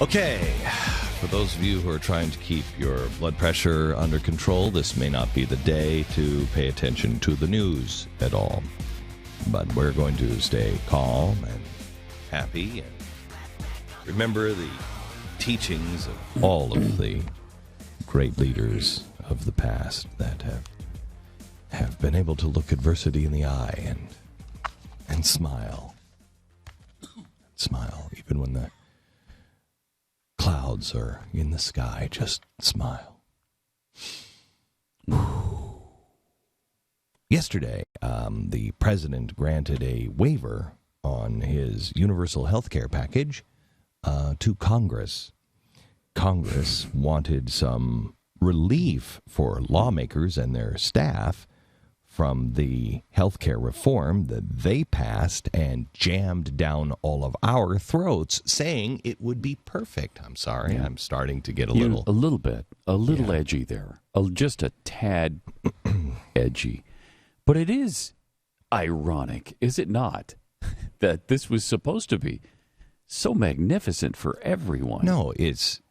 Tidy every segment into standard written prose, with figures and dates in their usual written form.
Okay, for those of you who are trying to keep your blood pressure under control, this may not be the day to pay attention to the news at all. But we're going to stay calm and happy and remember the teachings of all of the great leaders of the past that have been able to look adversity in the eye and smile. Smile, even when the clouds are in the sky. Just smile. Yesterday, the president granted a waiver on his universal health care package to Congress. Congress wanted some relief for lawmakers and their staff from the health care reform that they passed and jammed down all of our throats, saying it would be perfect. I'm sorry, I'm starting to get a little edgy there, just a tad edgy. But it is ironic, is it not, that this was supposed to be so magnificent for everyone? No,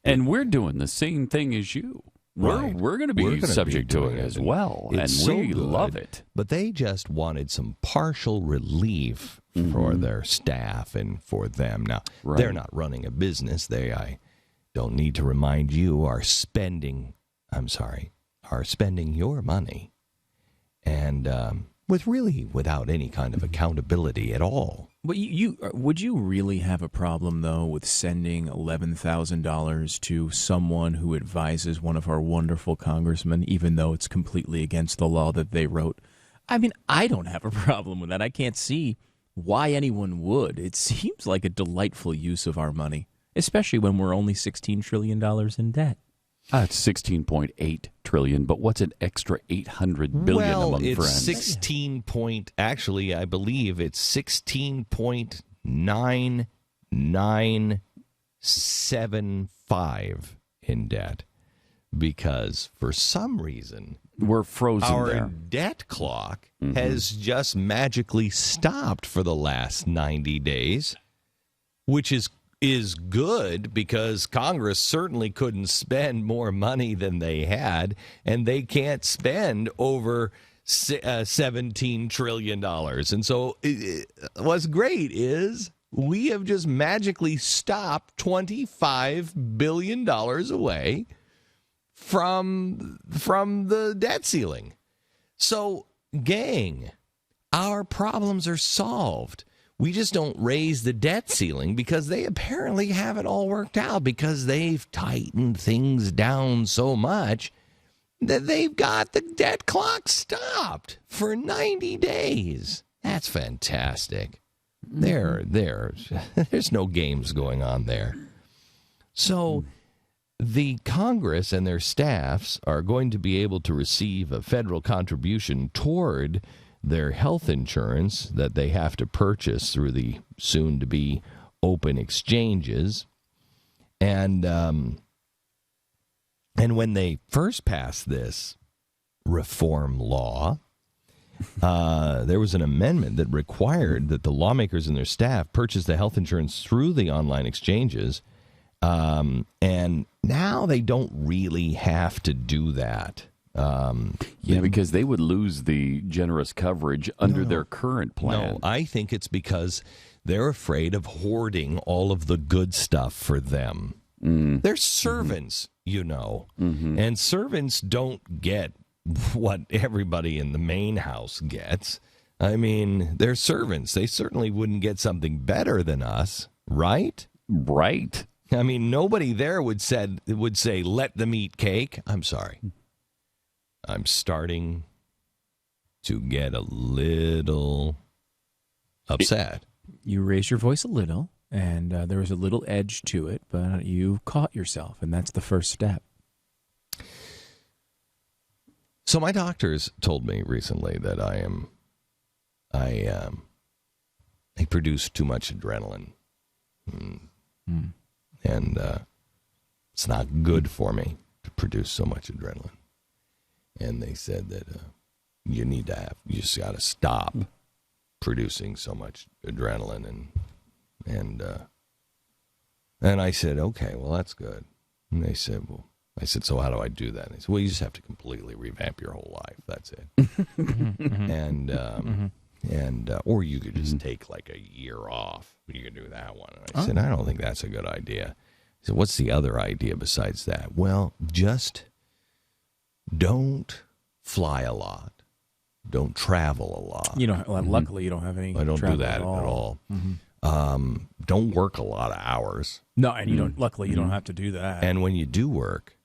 and we're doing the same thing as you. Right. We're going to be subject to it as well, and we love it. But they just wanted some partial relief for their staff and for them. Now, they're not running a business. I don't need to remind you, are spending your money. And without any kind of accountability at all. But would you really have a problem, though, with sending $11,000 to someone who advises one of our wonderful congressmen, even though it's completely against the law that they wrote? I mean, I don't have a problem with that. I can't see why anyone would. It seems like a delightful use of our money, especially when we're only $16 trillion in debt. It's $16.8 trillion, but what's an extra $800 billion among friends? I believe it's 16.9975 in debt, because for some reason we're frozen. Our debt clock has just magically stopped for the last 90 days, which is good, because Congress certainly couldn't spend more money than they had, and they can't spend over $17 trillion. And so what's great is we have just magically stopped $25 billion away from the debt ceiling. So, gang, our problems are solved. We just don't raise the debt ceiling because they apparently have it all worked out, because they've tightened things down so much that they've got the debt clock stopped for 90 days. That's fantastic. There's no games going on there. So the Congress and their staffs are going to be able to receive a federal contribution toward their health insurance that they have to purchase through the soon-to-be open exchanges. And when they first passed this reform law, there was an amendment that required that the lawmakers and their staff purchase the health insurance through the online exchanges. And now they don't really have to do that. Because they would lose the generous coverage under their current plan. No, I think it's because they're afraid of hoarding all of the good stuff for them. They're servants, and servants don't get what everybody in the main house gets. I mean, they're servants. They certainly wouldn't get something better than us, right? Right. I mean, nobody there would say, let them eat cake. I'm sorry. I'm starting to get a little upset. You raised your voice a little, and there was a little edge to it, but you caught yourself, and that's the first step. So my doctors told me recently that I produce too much adrenaline, and it's not good for me to produce so much adrenaline. And they said that you just got to stop producing so much adrenaline, and And I said, okay, well, that's good. And they said, I said, so how do I do that? And they said, well, you just have to completely revamp your whole life. That's it. And or you could just take like a year off. You could do that one. And I said, I don't think that's a good idea. I said, what's the other idea besides that? Well, just don't fly a lot. Don't travel a lot. Luckily, you don't have any. I don't do that at all. Don't work a lot of hours. No, and you don't. Luckily, you don't have to do that. And when you do work,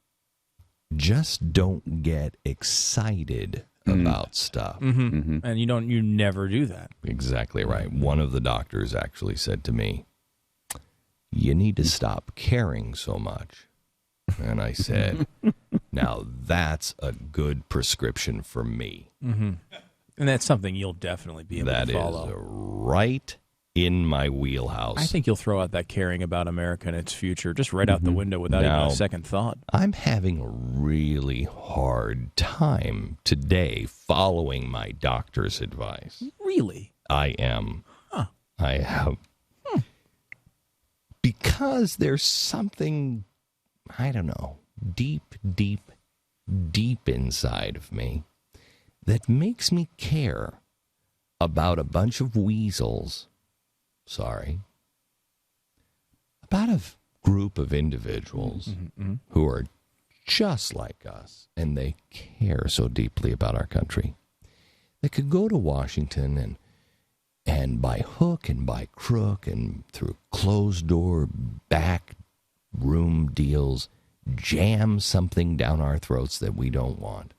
just don't get excited about stuff. And you never do that. Exactly right. One of the doctors actually said to me, you need to stop caring so much. And I said, now that's a good prescription for me. And that's something you'll definitely be able to follow. That is right in my wheelhouse. I think you'll throw out that caring about America and its future just right out the window without even a second thought. I'm having a really hard time today following my doctor's advice. Really? I am. Huh. I have. Because there's something, I don't know, deep inside of me that makes me care about a bunch of weasels. About a group of individuals who are just like us, and they care so deeply about our country. They could go to Washington and by hook and by crook and through closed-door back room deals, jam something down our throats that we don't want.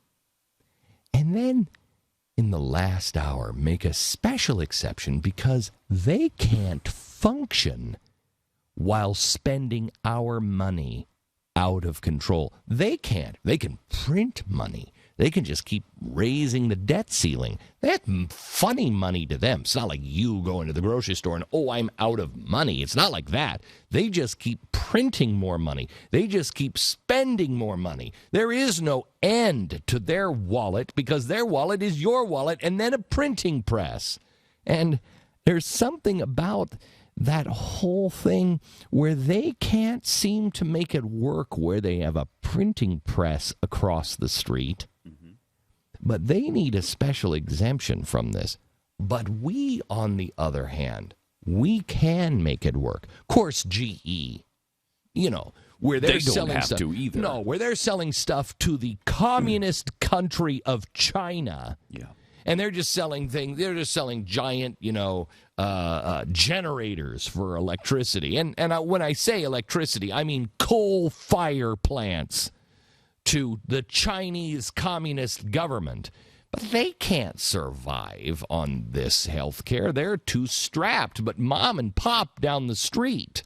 And then in the last hour, make a special exception because they can't function while spending our money out of control. They can't. They can print money. They can just keep raising the debt ceiling. That's funny money to them. It's not like you go into the grocery store and, I'm out of money. It's not like that. They just keep printing more money. They just keep spending more money. There is no end to their wallet because their wallet is your wallet and then a printing press. And there's something about that whole thing where they can't seem to make it work where they have a printing press across the street. But they need a special exemption from this. But we, on the other hand, we can make it work. Of course, GE, where they're selling stuff. To either. No, where they're selling stuff to the communist country of China. Yeah. And they're just selling things. They're just selling giant, generators for electricity. And when I say electricity, I mean coal fire plants to the Chinese communist government. But they can't survive on this health care. They're too strapped. But mom and pop down the street,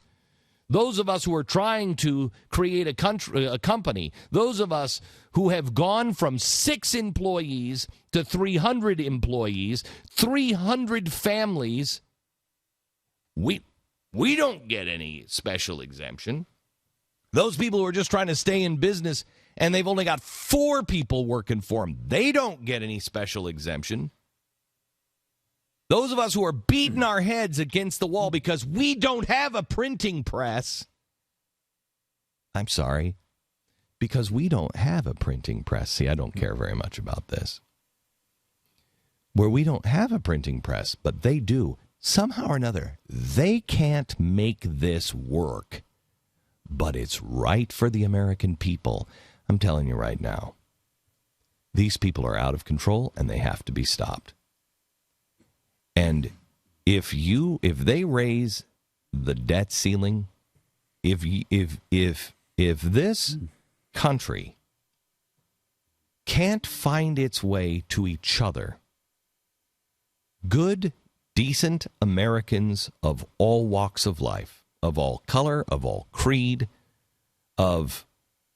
those of us who are trying to create a company, those of us who have gone from 6 employees to 300 employees, 300 families, we don't get any special exemption. Those people who are just trying to stay in business and they've only got 4 people working for them, they don't get any special exemption. Those of us who are beating our heads against the wall because we don't have a printing press, I'm sorry, because we don't have a printing press. See, I don't care very much about this. Where we don't have a printing press, but they do. Somehow or another, they can't make this work. But it's right for the American people. I'm telling you right now, these people are out of control and they have to be stopped. And if they raise the debt ceiling, if this country can't find its way to each other, good, decent Americans of all walks of life, of all color, of all creed, of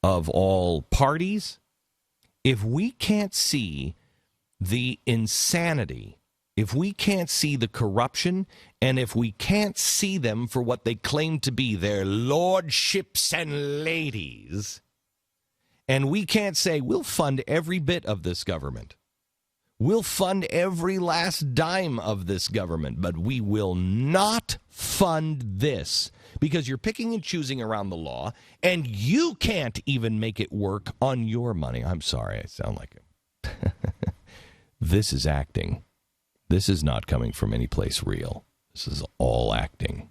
all parties, if we can't see the insanity, if we can't see the corruption, and if we can't see them for what they claim to be, their lordships and ladies, and we can't say, we'll fund every bit of this government, we'll fund every last dime of this government, but we will not fund this because you're picking and choosing around the law, and you can't even make it work on your money. I'm sorry, I sound like it. This is acting. This is not coming from any place real. This is all acting.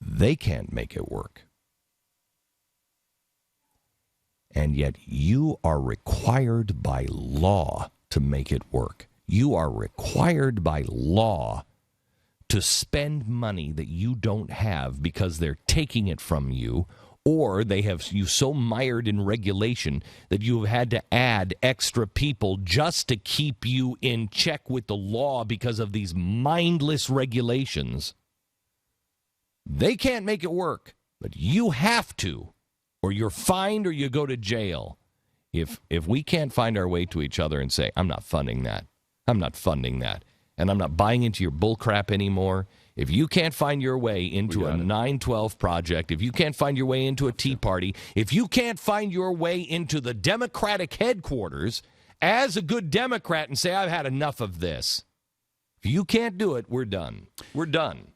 They can't make it work. And yet you are required by law to make it work. You are required by law to spend money that you don't have because they're taking it from you, or they have you so mired in regulation that you have had to add extra people just to keep you in check with the law because of these mindless regulations. They can't make it work, but you have to, or you're fined or you go to jail. If we can't find our way to each other and say, I'm not funding that, I'm not funding that, and I'm not buying into your bullcrap anymore, if you can't find your way into a 9/12 project, if you can't find your way into a Tea Party, if you can't find your way into the Democratic headquarters as a good Democrat and say, I've had enough of this, if you can't do it, we're done. We're done.